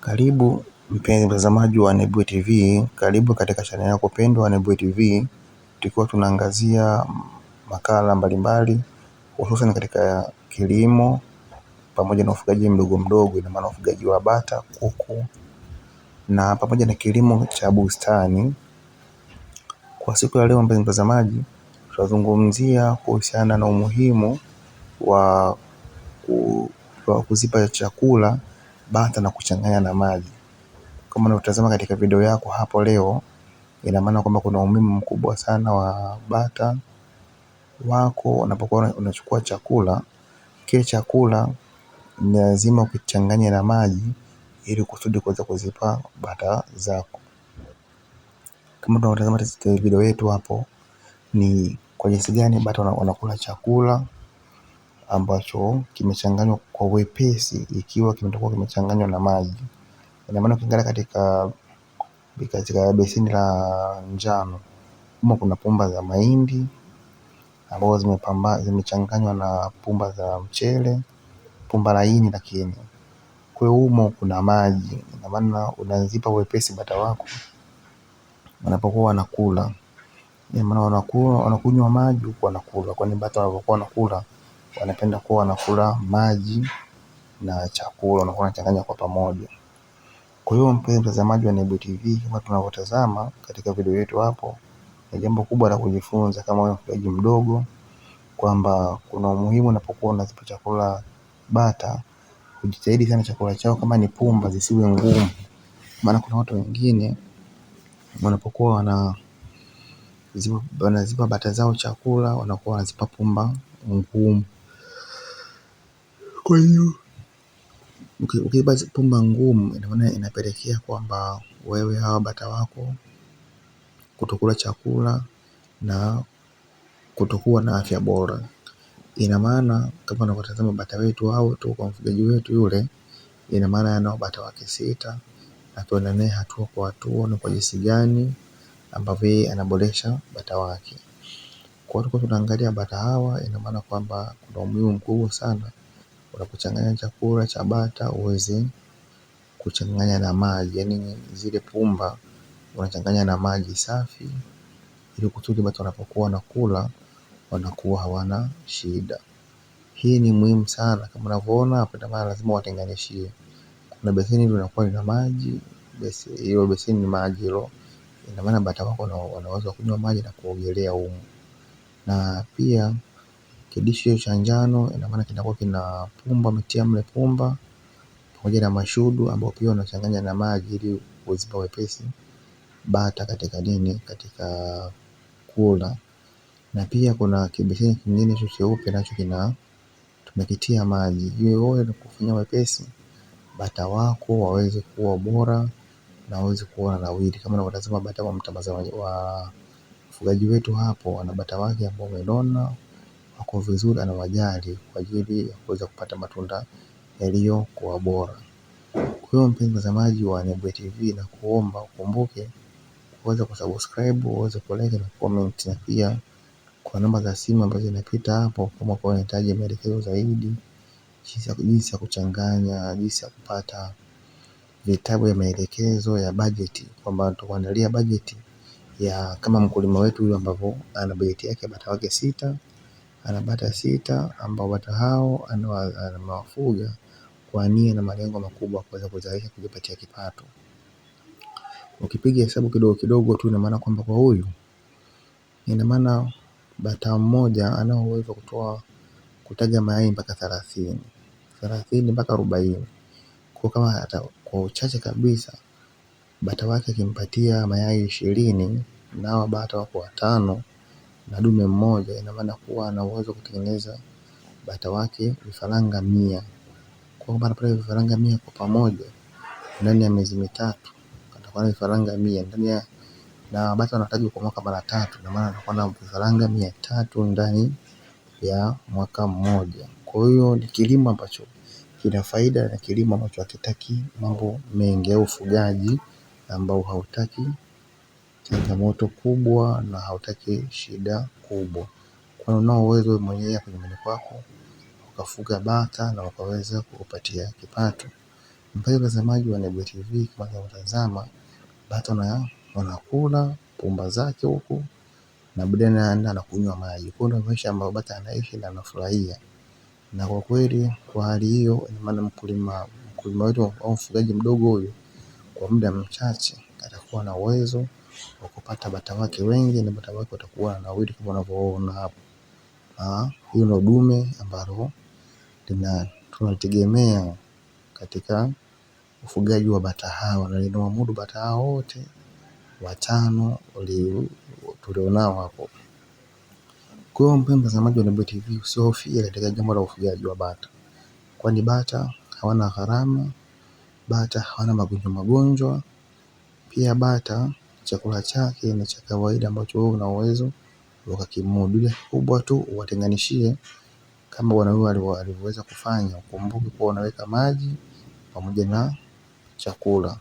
Karibu mpenzi mtazamaji wa Nebuye TV, karibu katika channel yako pendwa Nebuye TV, tukiwa tunaangazia makala mbalimbali hususan katika kilimo pamoja na ufugaji mdogo mdogo, ina maana ufugaji wa bata, kuku na pamoja na kilimo cha bustani. Kwa siku ya leo mpenzi mtazamaji, tutazungumzia kuhusiana na umuhimu wa kuzipa chakula bata na kuchanganya na maji. Kama unavyotazama katika video yako hapo leo, ina maana kwamba kuna umuhimu mkubwa sana wa bata wako unapokuwa unachukua chakula. Kile chakula ni lazima ukichanganye na maji ili kusudi kuweza kuzipa bata zako. Kama unavyotazama katika video yetu hapo, ni kwa jinsi gani bata wanakula chakula ambacho kimechanganywa kwa wepesi ikiwa kimetokuwa kimechanganywa na maji. Ina maana ukiangalia katika beseni la njano, humo kuna pumba za mahindi ambazo zimechanganywa na pumba za mchele, pumba laini lakini. Kwa hiyo humo kuna maji, ina maana unazipa wepesi bata wako wanapokuwa wanakula. Ina maana wanakunywa maji huku wanakula, kwani bata wanapokuwa wanakula wanapenda kuwa wanakula maji na chakula, wanakuwa wanachanganya kwa pamoja. Kwa hiyo mpenzi mtazamaji wa Nebuye TV, kama tunavyotazama katika video yetu hapo, ni jambo kubwa la kujifunza kama wewe mfugaji mdogo, kwamba kuna umuhimu unapokuwa unazipa chakula bata, kujitahidi sana chakula chao kama ni pumba zisiwe ngumu. Maana kuna watu wengine wanapokuwa wanazipa bata zao chakula wanakuwa wanazipa pumba ngumu. Kwa hiyo ukiipa pumba ngumu, ina maana inapelekea kwamba wewe hawa bata wako kutokula chakula na kutokuwa na afya bora. Ina maana kama unavyotazama bata wetu hao tu kwa mfugaji wetu yule, ina maana anao bata wake 6, na tuone naye hatua kwa hatua na kwa jinsi gani ambavyo yeye anaboresha bata wake. Kwa hiyo tunaangalia bata hawa, ina maana kwamba kuna umuhimu mkubwa sana unapochanganya chakula cha bata uweze kuchanganya na maji, yaani zile pumba unachanganya na maji safi ili kusudi bata wanapokuwa wanakula wanakuwa hawana shida. Hii ni muhimu sana, kama unavyoona hapa, ina maana lazima watenganishie. Kuna beseni linakuwa lina maji, hilo beseni ni maji hilo, ina maana bata wako wanaweza kunywa maji na kuogelea humo. Na pia kidishi cha njano, ina maana kinakuwa kina pumba, umetia mle pumba pamoja na mashudu ambao pia unachanganya na maji ili kuzipa wepesi bata katika kula. Na pia kuna kibeseni kingine hicho cheupe nacho tumekitia maji ili wewe kufanya wepesi bata wako waweze kuwa bora na waweze kuwa nawili. Kama unavyotazama bata wa mfugaji wetu hapo, wana bata wake ambao wamenona, wako vizuri, anawajali kwa ajili ya kuweza kupata matunda yaliyokuwa bora. Kwa hiyo mpenzi mtazamaji wa Nebuye TV, na kuomba ukumbuke uweze kusubscribe, uweze kulike na comment, na pia kwa namba za simu ambazo zinapita hapo kama kwa unahitaji maelekezo zaidi jinsi ya kuchanganya, jinsi ya kupata vitabu ya maelekezo ya bajeti, kwamba tutakuandalia bajeti ya kama mkulima wetu huyu ambavyo ana bajeti yake bata wake 6, ana bata 6 ambao bata hao anawafuga kwa nia na malengo makubwa kuweza kuzalisha, kujipatia kipato. Ukipiga hesabu kidogo kidogo tu, ina maana kwamba kwa huyu, ina maana bata mmoja ana uwezo kutaga mayai mpaka 30 mpaka 40. Kwa kama hata kwa uchache kabisa bata wake akimpatia mayai 20 na hawa bata wako 5 na dume mmoja, ina maana kuwa ana uwezo kutengeneza bata wake vifaranga 100. Kwa maana pale vifaranga 100 kwa pamoja ndani ya miezi mitatu atakuwa na vifaranga 100 ndani ya, na bata wanataga kwa mwaka mara 3, na maana atakuwa na vifaranga 300 ndani ya mwaka mmoja. Kwa hiyo ni kilimo ambacho kina faida na kilimo ambacho hakitaki mambo mengi, au ufugaji ambao hautaki changamoto kubwa na hautaki shida kubwa. Kwa unao uwezo wewe mwenyewe hapo nyumbani kwako ukafuga bata na ukaweza kukupatia kipato. Mpenzi mtazamaji wa Nebuye TV, kama unatazama bata wanakula pumba zake huku na baadaye anaenda na kunywa maji. Kwa ndio maisha ambayo bata anaishi na anafurahia. Na kwa kweli kwa hali hiyo, ina maana mkulima wetu au mfugaji mdogo huyu kwa muda mchache atakuwa na uwezo wa kupata bata wake wengi, na bata wake watakuwa wanawiri kama unavyoona hapo. Huyu ndio dume ambalo tunategemea katika ufugaji wa bata hawa, na linawamudu bata hao wote watano tulionao hapo. Kwa hiyo mpenzi mtazamaji wa Nebuye TV, usihofie katika jambo la ufugaji wa bata, kwani bata hawana gharama, bata hawana magonjwa. Pia bata chakula chake ni cha kawaida ambacho wewe una uwezo ukakimudu. Ile kubwa tu uwatenganishie kama bwana huyu alivyoweza kufanya. Ukumbuke kuwa unaweka maji pamoja na chakula.